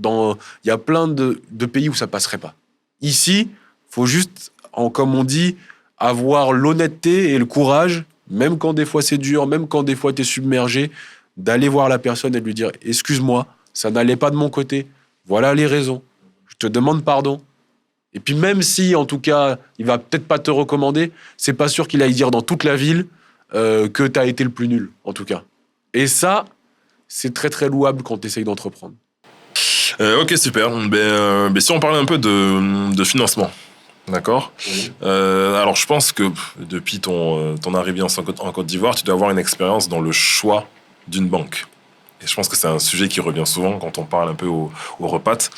il y a plein de pays où ça passerait pas. Ici, faut juste, comme on dit, avoir l'honnêteté et le courage, même quand des fois c'est dur, même quand des fois t'es submergé, d'aller voir la personne et de lui dire « excuse-moi, ça n'allait pas de mon côté, voilà les raisons, je te demande pardon ». Et puis même si, en tout cas, il va peut-être pas te recommander, c'est pas sûr qu'il aille dire dans toute la ville que t'as été le plus nul, en tout cas. Et ça, c'est très très louable quand t'essayes d'entreprendre. Ok, super. Si on parlait un peu de financement, d'accord. Oui. Alors, je pense que depuis ton arrivée en Côte d'Ivoire, tu dois avoir une expérience dans le choix d'une banque. Et je pense que c'est un sujet qui revient souvent quand on parle un peu au repas.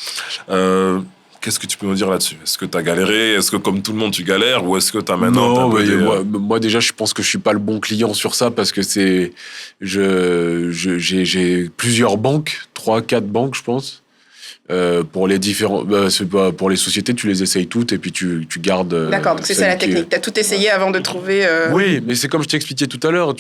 Qu'est-ce que tu peux nous dire là-dessus? Est-ce que tu as galéré? Est-ce que, comme tout le monde, tu galères? Ou est-ce que tu as maintenant... Non, moi, déjà, je pense que je suis pas le bon client sur ça parce que j'ai plusieurs banques, 3-4 banques, je pense. Pour les différents... pour les sociétés, tu les essayes toutes et puis tu gardes... D'accord, donc c'est ça la technique. Tu as tout essayé avant de trouver... Oui, mais c'est comme je t'expliquais tout à l'heure.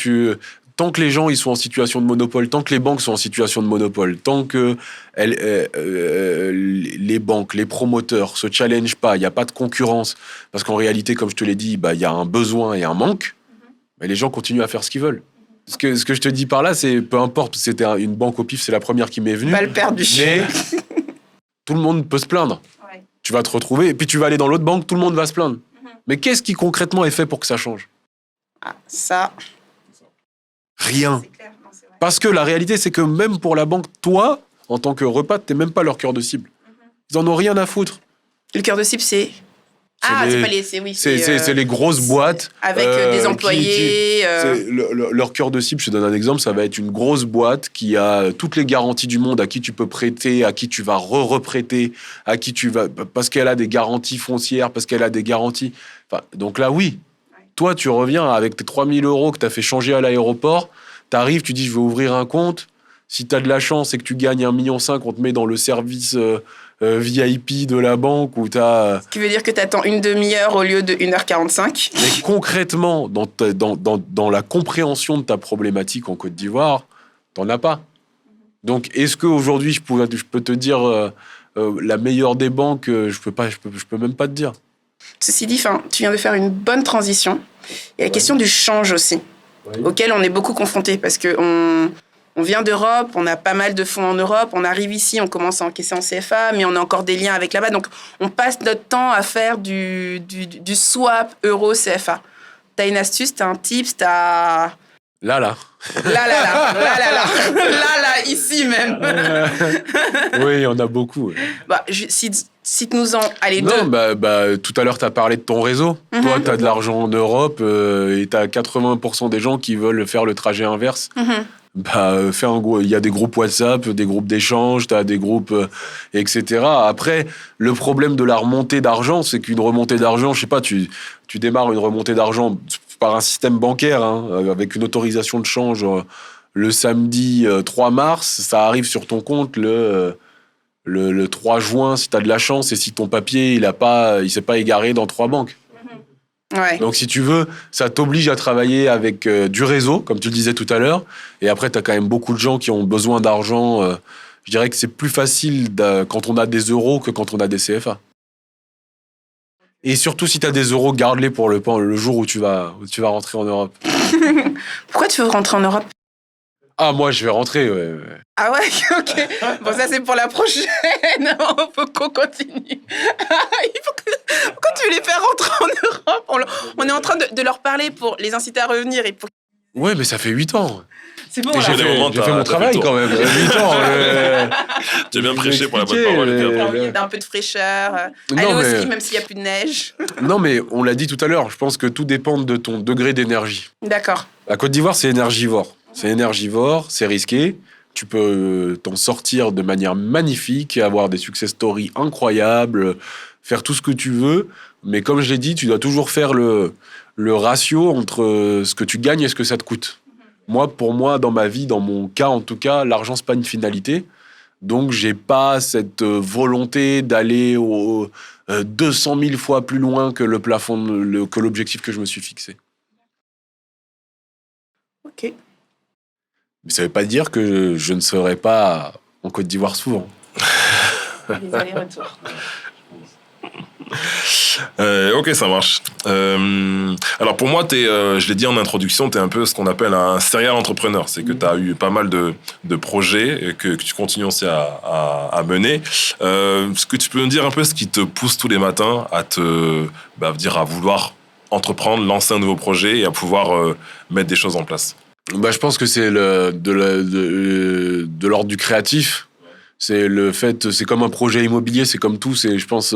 Tant que les gens ils sont en situation de monopole, tant que les banques sont en situation de monopole, tant que les banques, les promoteurs se challengent pas, il n'y a pas de concurrence, parce qu'en réalité, comme je te l'ai dit, il y a un besoin et un manque, mais les gens continuent à faire ce qu'ils veulent. Ce que je te dis par là, c'est peu importe, c'était une banque au pif, c'est la première qui m'est venue. Balle perdue. Mais tout le monde peut se plaindre. Ouais. Tu vas te retrouver, et puis tu vas aller dans l'autre banque, tout le monde va se plaindre. Mais qu'est-ce qui concrètement est fait pour que ça change? Ça... Rien. Clair, non, parce que la réalité, c'est que même pour la banque, toi, en tant que repas, t'es même pas leur cœur de cible. Ils en ont rien à foutre. Le cœur de cible, c'est... c'est pas les... C'est les grosses boîtes. Avec des employés. Leur cœur de cible, je te donne un exemple, ça va être une grosse boîte qui a toutes les garanties du monde, à qui tu peux prêter, à qui tu vas reprêter, à qui tu vas... Parce qu'elle a des garanties foncières, parce qu'elle a des garanties... Enfin, donc là, oui. Toi, tu reviens avec tes 3 000 € que tu as fait changer à l'aéroport, tu arrives, tu dis je vais ouvrir un compte. Si tu as de la chance et que tu gagnes 1,5 million, on te met dans le service VIP de la banque où tu as... Ce qui veut dire que tu attends une demi-heure au lieu de 1h45. Mais concrètement, dans la compréhension de ta problématique en Côte d'Ivoire, tu n'en as pas. Donc, est-ce qu'aujourd'hui, je peux te dire la meilleure des banques? Je peux même pas te dire. Ceci dit, tu viens de faire une bonne transition. Il y a la question du change aussi, auquel on est beaucoup confronté parce qu'on vient d'Europe, on a pas mal de fonds en Europe, on arrive ici, on commence à encaisser en CFA, mais on a encore des liens avec là-bas. Donc, on passe notre temps à faire du swap euro-CFA. T'as une astuce, t'as un tips, t'as... Là, ici même. Oui, il y en a beaucoup. Cite-nous-en, allez, deux. Non, tout à l'heure, tu as parlé de ton réseau. Toi, tu as de l'argent en Europe et tu as 80% des gens qui veulent faire le trajet inverse. Il y a des groupes WhatsApp, des groupes d'échange, tu as des groupes, etc. Après, le problème de la remontée d'argent, c'est qu'une remontée d'argent, je sais pas, tu démarres une remontée d'argent par un système bancaire, avec une autorisation de change le samedi 3 mars, ça arrive sur ton compte le 3 juin si tu as de la chance et si ton papier il s'est pas égaré dans 3 banques. Ouais. Donc si tu veux, ça t'oblige à travailler avec du réseau, comme tu le disais tout à l'heure, et après tu as quand même beaucoup de gens qui ont besoin d'argent. Je dirais que c'est plus facile quand on a des euros que quand on a des CFA. Et surtout, si tu as des euros, garde-les pour le jour où tu vas rentrer en Europe. Pourquoi tu veux rentrer en Europe? Ah, moi, je vais rentrer, ouais. Ah ouais, ok. Bon, ça, c'est pour la prochaine. Il faut qu'on continue. Pourquoi tu veux les faire rentrer en Europe? On est en train de leur parler pour les inciter à revenir. Et pour... Ouais, mais ça fait 8 ans. C'est bon, Et là. j'ai fait mon travail, quand même. 8 ans. Tu as bien prêché pour la bonne expliqué, parole. Il y a un peu de fraîcheur. Non, Aller au mais- ski, même s'il n'y a plus de neige. Non, mais on l'a dit tout à l'heure, je pense que tout dépend de ton degré d'énergie. D'accord. La Côte d'Ivoire, c'est énergivore. C'est énergivore, c'est risqué. Tu peux t'en sortir de manière magnifique, avoir des success stories incroyables, faire tout ce que tu veux. Mais comme je l'ai dit, tu dois toujours faire le ratio entre ce que tu gagnes et ce que ça te coûte. Pour moi, dans ma vie, dans mon cas en tout cas, l'argent, c'est pas une finalité. Donc, j'ai pas cette volonté d'aller 200 000 fois plus loin que le plafond, que l'objectif que je me suis fixé. Ok. Mais ça veut pas dire que je ne serai pas en Côte d'Ivoire souvent. Les allers-retours. Ok, ça marche. Alors pour moi, je l'ai dit en introduction, tu es un peu ce qu'on appelle un serial entrepreneur. C'est que tu as eu pas mal de projets et que tu continues aussi à mener. Est-ce que tu peux nous dire un peu ce qui te pousse tous les matins à à vouloir entreprendre, lancer un nouveau projet et à pouvoir mettre des choses en place? Je pense que c'est de l'ordre du créatif. C'est comme un projet immobilier, c'est comme tout. C'est, je pense,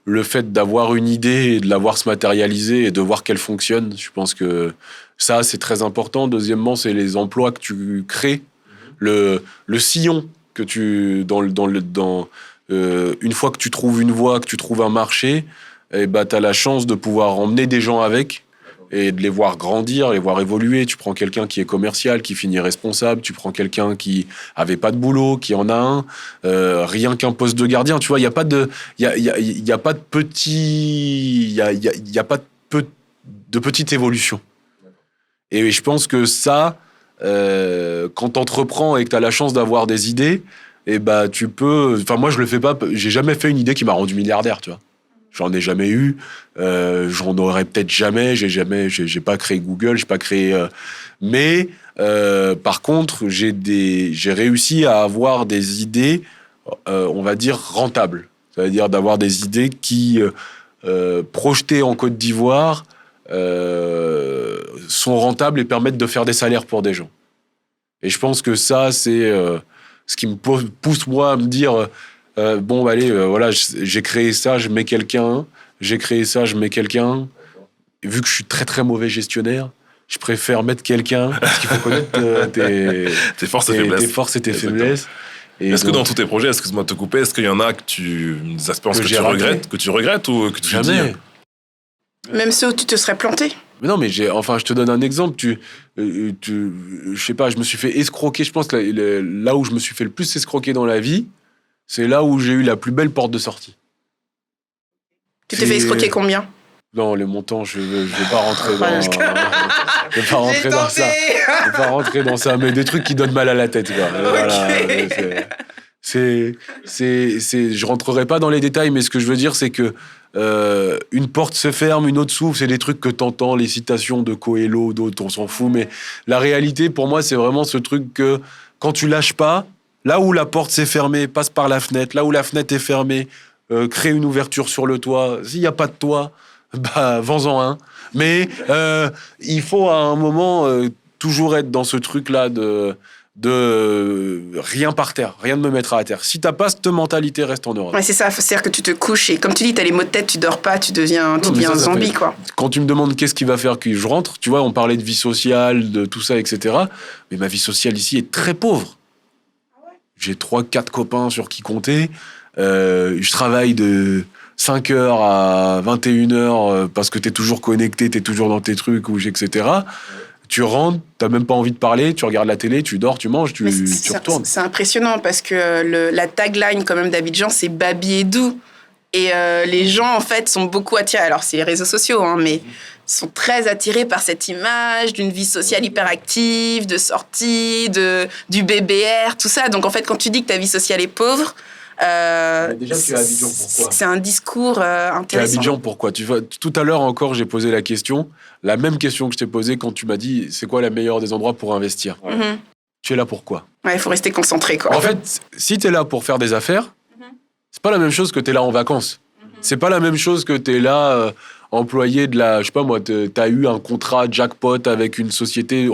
le fait d'avoir une idée et de la voir se matérialiser et de voir qu'elle fonctionne. Je pense que ça, c'est très important. Deuxièmement, c'est les emplois que tu crées, le sillon que une fois que tu trouves une voie, que tu trouves un marché, et t'as la chance de pouvoir emmener des gens avec. Et de les voir grandir, les voir évoluer. Tu prends quelqu'un qui est commercial, qui finit responsable. Tu prends quelqu'un qui avait pas de boulot, qui en a un. Rien qu'un poste de gardien. Tu vois, il y a pas de petite évolution. Et je pense que ça, quand t'entreprends et que t'as la chance d'avoir des idées, tu peux. Enfin, moi, je le fais pas. J'ai jamais fait une idée qui m'a rendu milliardaire, tu vois. J'en ai jamais eu, j'en aurais peut-être jamais. J'ai pas créé Google, j'ai pas créé. Mais par contre, j'ai réussi à avoir des idées, on va dire rentables. C'est-à-dire d'avoir des idées qui, projetées en Côte d'Ivoire, sont rentables et permettent de faire des salaires pour des gens. Et je pense que ça, c'est ce qui me pousse moi à me dire. Voilà, j'ai créé ça, je mets quelqu'un. J'ai créé ça, je mets quelqu'un. Et vu que je suis très très mauvais gestionnaire, je préfère mettre quelqu'un parce qu'il faut connaître tes forces et faiblesses. Tes forces et tes faiblesses. Et est-ce que dans tous tes projets, excuse-moi de te couper, est-ce qu'il y en a que des expériences que tu regrettes ou que tu Jamais. dis Même ceux où tu te serais planté. Mais non, mais je te donne un exemple. Je sais pas, je me suis fait escroquer. Je pense que là où je me suis fait le plus escroquer dans la vie, c'est là où j'ai eu la plus belle porte de sortie. Tu t'es fait escroquer combien? Non, les montants, je vais pas rentrer dans... Je vais pas rentrer dans ça. Je vais pas rentrer dans ça, mais des trucs qui donnent mal à la tête, quoi. Okay. Voilà, je rentrerai pas dans les détails, mais ce que je veux dire, c'est que une porte se ferme, une autre s'ouvre. C'est des trucs que t'entends, les citations de Coelho, d'autres, on s'en fout. Mais la réalité, pour moi, c'est vraiment ce truc que quand tu lâches pas, là où la porte s'est fermée, passe par la fenêtre. Là où la fenêtre est fermée, crée une ouverture sur le toit. S'il n'y a pas de toit, vends-en un. Mais il faut à un moment toujours être dans ce truc-là de rien par terre, rien de me mettre à terre. Si t'as pas cette mentalité, reste en Europe. Ouais, c'est ça. C'est-à-dire que tu te couches et comme tu dis, t'as les maux de tête, tu dors pas, tu deviens un zombie, quoi. Quand tu me demandes qu'est-ce qui va faire que je rentre, tu vois, on parlait de vie sociale, de tout ça, etc. Mais ma vie sociale ici est très pauvre. J'ai 3-4 copains sur qui compter. Je travaille de 5h à 21h parce que t'es toujours connecté, t'es toujours dans tes trucs, etc. Tu rentres, t'as même pas envie de parler, tu regardes la télé, tu dors, tu manges, tu retournes. C'est impressionnant parce que la tagline quand même d'Abidjan, c'est Babi et doux. Et les gens, en fait, sont beaucoup attirés. Alors, c'est les réseaux sociaux, hein, mais sont très attirés par cette image d'une vie sociale hyper active, de sortie, du BBR, tout ça. Donc, en fait, quand tu dis que ta vie sociale est pauvre... déjà, tu es à Abidjan, pourquoi? C'est un discours intéressant. Tu es à Abidjan, pourquoi? Tu vois, tout à l'heure encore, j'ai posé la même question que je t'ai posée quand tu m'as dit c'est quoi la meilleure des endroits pour investir. Mm-hmm. tu es là pour quoi? Ouais, il faut rester concentré, quoi. En fait, si tu es là pour faire des affaires, c'est pas la même chose que tu es là en vacances. C'est pas la même chose que tu es là employé de la... Je sais pas moi, t'as eu un contrat jackpot avec une société.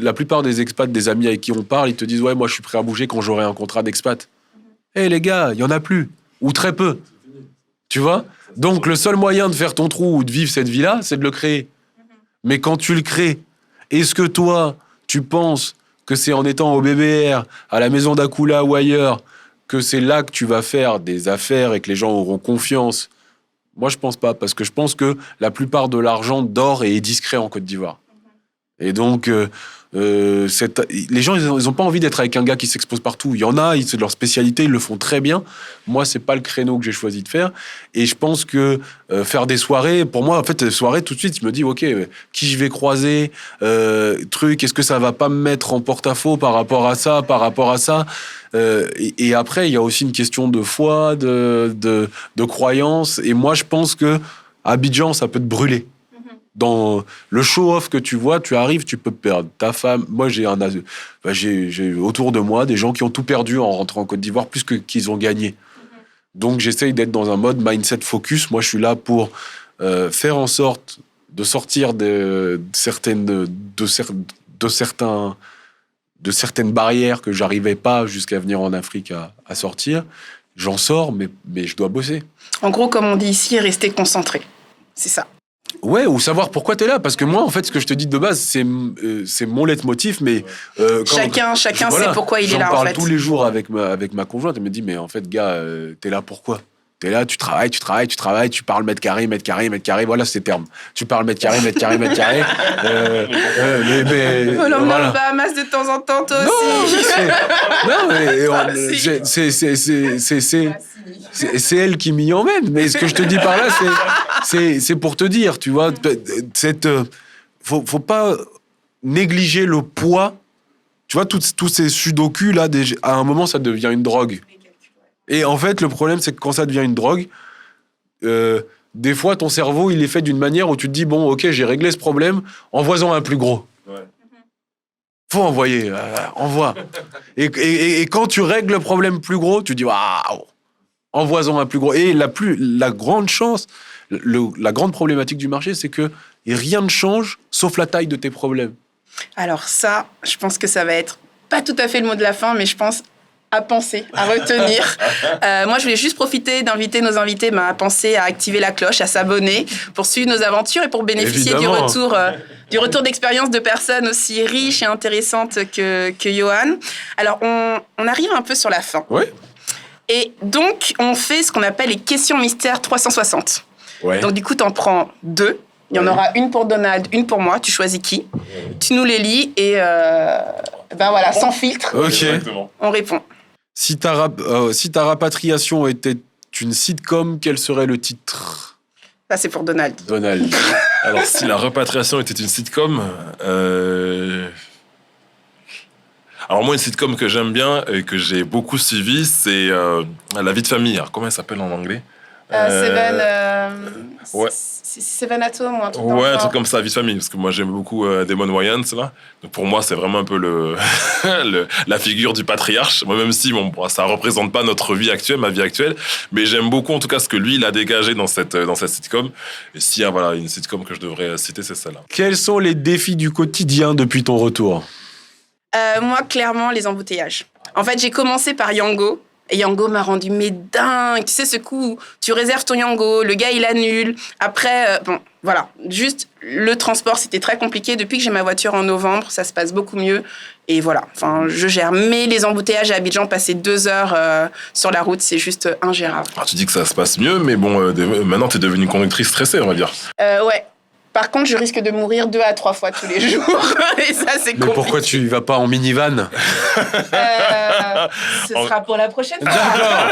La plupart des expats, des amis avec qui on parle, ils te disent « Ouais, moi, je suis prêt à bouger quand j'aurai un contrat d'expat. » Eh les gars, il y en a plus. Ou très peu. Tu vois? Donc, le seul moyen de faire ton trou ou de vivre cette vie-là, c'est de le créer. Mais quand tu le crées, est-ce que toi, tu penses que c'est en étant au BBR, à la maison d'Akula ou ailleurs, que c'est là que tu vas faire des affaires et que les gens auront confiance? Moi, je pense pas, parce que je pense que la plupart de l'argent dort et est discret en Côte d'Ivoire. Et donc, les gens, ils ont pas envie d'être avec un gars qui s'expose partout. Il y en a, c'est leur spécialité, ils le font très bien. Moi, c'est pas le créneau que j'ai choisi de faire. Et je pense que faire des soirées, pour moi, en fait, les soirées, tout de suite, je me dis, OK, qui je vais croiser, est-ce que ça va pas me mettre en porte-à-faux par rapport à ça, et après, il y a aussi une question de foi, de croyance. Et moi, je pense que Abidjan, ça peut te brûler. Dans le show-off que tu vois, tu arrives, tu peux perdre ta femme. Moi, j'ai autour de moi des gens qui ont tout perdu en rentrant en Côte d'Ivoire, plus qu'ils ont gagné. Donc, j'essaye d'être dans un mode mindset focus. Moi, je suis là pour faire en sorte de sortir de certaines barrières que j'arrivais pas jusqu'à venir en Afrique à sortir. J'en sors, mais je dois bosser. En gros, comme on dit ici, rester concentré. C'est ça. Ouais, ou savoir pourquoi t'es là. Parce que moi, en fait, ce que je te dis de base, c'est mon leitmotiv, mais... chacun sait pourquoi il est là, en fait. J'en parle tous les jours avec ma conjointe. Elle me dit, mais en fait, gars, t'es là pourquoi? T'es là, tu travailles, tu parles mètre carré, voilà, c'est terme. Tu parles mètre carré. Mais on voilà. Bahamas de temps en temps, toi aussi. C'est elle qui m'y emmène. Mais ce que je te dis par là, c'est pour te dire, tu vois, faut pas négliger le poids. Tu vois, tous ces sudoku, là, à un moment, ça devient une drogue. Et en fait, le problème, c'est que quand ça devient une drogue, des fois, ton cerveau, il est fait d'une manière où tu te dis, bon, ok, j'ai réglé ce problème, envoie-en un plus gros. Ouais. Faut envoyer, envoie. Et quand tu règles le problème plus gros, tu dis, waouh, envoie-en un plus gros. Et la grande chance, la grande problématique du marché, c'est que rien ne change sauf la taille de tes problèmes. Alors ça, je pense que ça va être pas tout à fait le mot de la fin, mais je pense à penser, à retenir. Moi, je voulais juste profiter d'inviter nos invités à penser à activer la cloche, à s'abonner pour suivre nos aventures et pour bénéficier du retour d'expérience de personnes aussi riches et intéressantes que Yohan. Alors, on arrive un peu sur la fin. Oui. Et donc, on fait ce qu'on appelle les questions mystères 360. Ouais. Donc, du coup, t'en prends 2. Il y en aura une pour Donald, une pour moi. Tu choisis qui. Tu nous les lis et voilà, sans filtre. Ok. On répond. Si ta rapatriation était une sitcom, quel serait le titre? Ça, c'est pour Donald. Alors, si la repatriation était une sitcom... Alors moi, une sitcom que j'aime bien et que j'ai beaucoup suivie, c'est La vie de famille. Alors, comment elle s'appelle en anglais? Seven at Home ou un truc comme ça. Ouais, un truc comme ça, Vie de famille, parce que moi j'aime beaucoup Damon Wayans, là. Donc pour moi, c'est vraiment un peu la figure du patriarche. Moi, même si ça représente pas notre vie actuelle, ma vie actuelle, mais j'aime beaucoup en tout cas ce que lui, il a dégagé dans cette sitcom. Et s'il y a une sitcom que je devrais citer, c'est celle-là. Quels sont les défis du quotidien depuis ton retour? Moi, clairement, les embouteillages. En fait, j'ai commencé par Yango. Et Yango m'a rendu dingue. Tu sais, ce coup où tu réserves ton Yango, le gars, il annule. Après, voilà. Juste, le transport, c'était très compliqué. Depuis que j'ai ma voiture en novembre, ça se passe beaucoup mieux. Et voilà, je gère. Mais les embouteillages à Abidjan, passer 2 heures sur la route, c'est juste ingérable. Alors, tu dis que ça se passe mieux, mais bon, maintenant, t'es devenue une conductrice stressée, on va dire. Ouais. Par contre, je risque de mourir 2 à 3 fois tous les jours. Et ça, c'est compliqué. Mais pourquoi tu ne vas pas en minivan? Ce sera pour la prochaine fois. D'accord.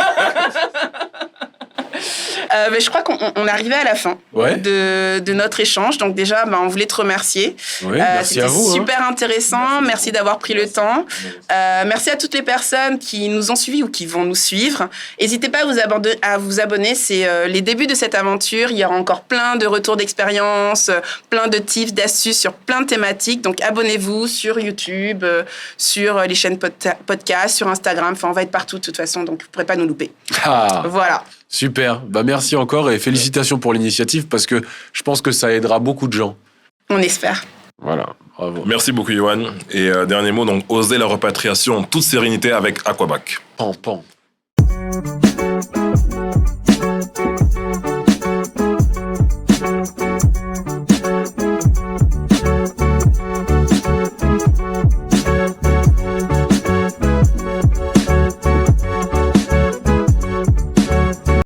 Je crois qu'on est arrivé à la fin de notre échange. Donc déjà, on voulait te remercier. Merci à vous. C'était super intéressant. Merci d'avoir pris le temps. Merci à toutes les personnes qui nous ont suivis ou qui vont nous suivre. N'hésitez pas à vous abonner. C'est les débuts de cette aventure. Il y aura encore plein de retours d'expérience, plein de tips, d'astuces sur plein de thématiques. Donc abonnez-vous sur YouTube, sur les chaînes podcast, sur Instagram. Enfin, on va être partout de toute façon. Donc vous ne pourrez pas nous louper. Voilà. Super. Merci encore et félicitations pour l'initiative parce que je pense que ça aidera beaucoup de gens. On espère. Voilà. Bravo. Merci beaucoup, Yohan. Et dernier mot, donc, osez la repatriation en toute sérénité avec Aquabac. Pan.